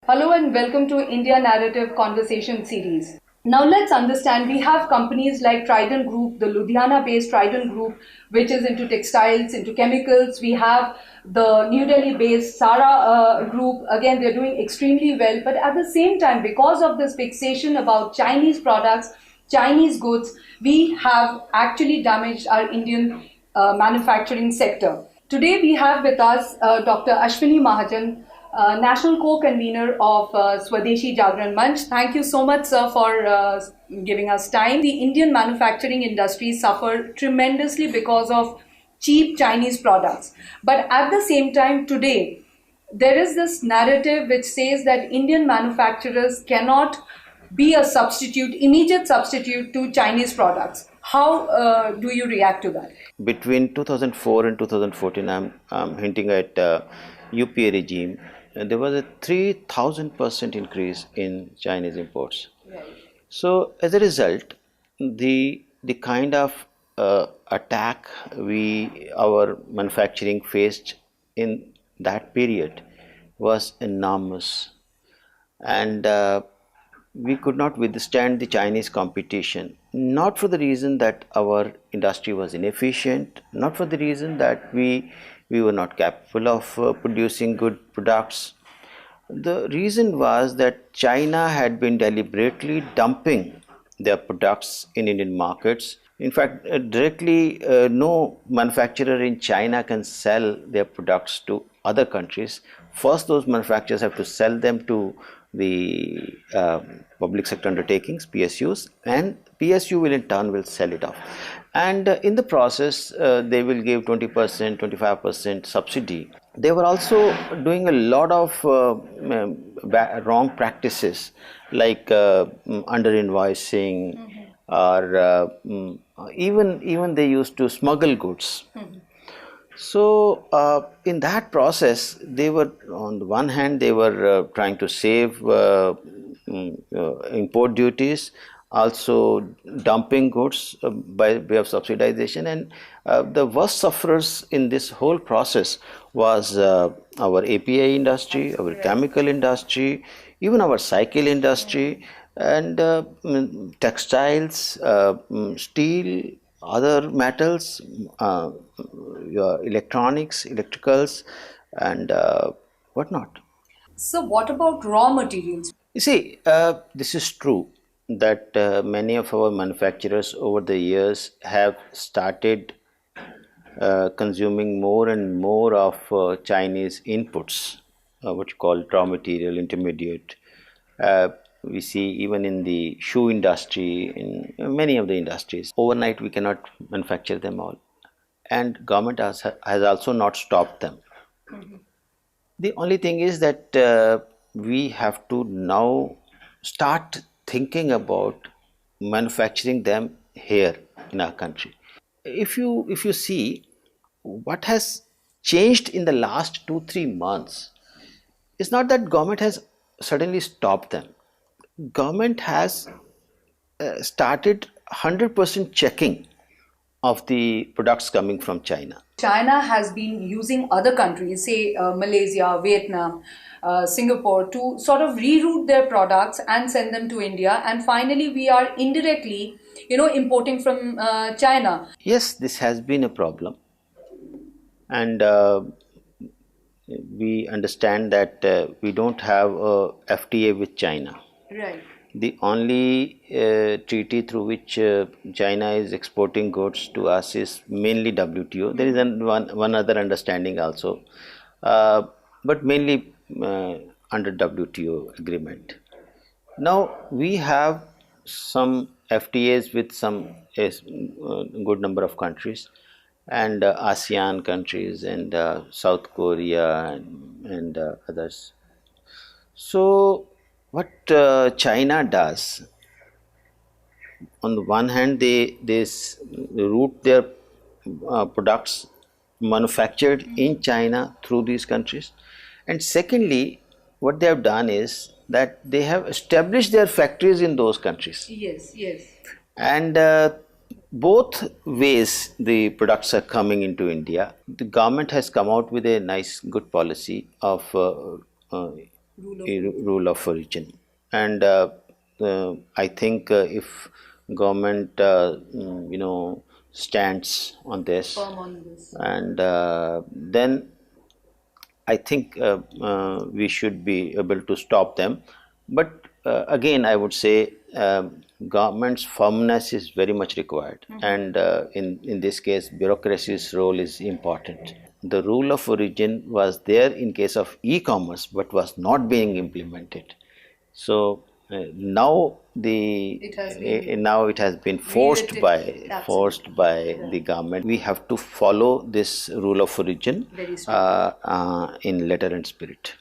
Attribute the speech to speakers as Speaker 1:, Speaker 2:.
Speaker 1: Hello and welcome to India Narrative Conversation Series. Now let's understand, we have companies like Trident Group, the Ludhiana-based Trident Group, which is into textiles, into chemicals. We have the New Delhi-based Sara Group. Again, they're doing extremely well. But at the same time, because of this fixation about Chinese products, Chinese goods, we have actually damaged our Indian manufacturing sector. Today we have with us Dr. Ashwini Mahajan, National Co-Convener of Swadeshi Jagran Manch. Thank you so much, sir, for giving us time. The Indian manufacturing industry suffered tremendously because of cheap Chinese products. But at the same time, today, there is this narrative which says that Indian manufacturers cannot be a substitute, immediate substitute to Chinese products. How do you react to that?
Speaker 2: Between 2004 and 2014, I'm hinting at UPA regime, there was a 3,000% increase in Chinese imports.
Speaker 1: Right.
Speaker 2: So as a result, the kind of attack our manufacturing faced in that period was enormous, and we could not withstand the Chinese competition, not for the reason that our industry was inefficient, not for the reason that we were not capable of producing good products. The reason was that China had been deliberately dumping their products in Indian markets. In fact, directly, no manufacturer in China can sell their products to other countries. First, those manufacturers have to sell them to the public sector undertakings, PSUs, and PSU will in turn will sell it off. And in the process, they will give 20%, 25% subsidy. They were also doing a lot of wrong practices like under invoicing, or even they used to smuggle goods. So in that process, they were, on the one hand, they were trying to save import duties, also dumping goods by way of subsidization, and the worst sufferers in this whole process was our API industry, our chemical industry, even our cycle industry, and textiles, steel, other metals, your electronics, electricals, and whatnot.
Speaker 1: So, what about raw materials?
Speaker 2: You see, this is true that many of our manufacturers over the years have started consuming more and more of Chinese inputs, what you call raw material, intermediate. We see even in the shoe industry, in many of the industries, overnight we cannot manufacture them all, and government has also not stopped them. The only thing is that we have to now start thinking about manufacturing them here in our country. If you see what has changed in the last 2-3 months, it's not that government has suddenly stopped them. Government has started 100% checking of the products coming from China.
Speaker 1: China has been using other countries, say Malaysia, Vietnam, Singapore, to sort of reroute their products and send them to India. And finally, we are indirectly, importing from China.
Speaker 2: Yes, this has been a problem, and we understand that we don't have a FTA with China.
Speaker 1: Right.
Speaker 2: The only treaty through which China is exporting goods to us is mainly WTO. There is one other understanding also, but mainly under WTO agreement. Now we have some FTAs with some good number of countries, and ASEAN countries, and South Korea, and others. So what China does, on the one hand, they route their products manufactured in China through these countries, and secondly, what they have done is that they have established their factories in those countries.
Speaker 1: Yes, yes.
Speaker 2: And both ways the products are coming into India. The government has come out with a nice, good policy of rule of origin. And I think if government stands on this,
Speaker 1: firm on this.
Speaker 2: and then I think we should be able to stop them. But again, I would say government's firmness is very much required, and in this case, bureaucracy's role is important. The rule of origin was there in case of e-commerce, but was not being implemented. So now now it has been forced by the government. We have to follow this rule of origin in letter and spirit.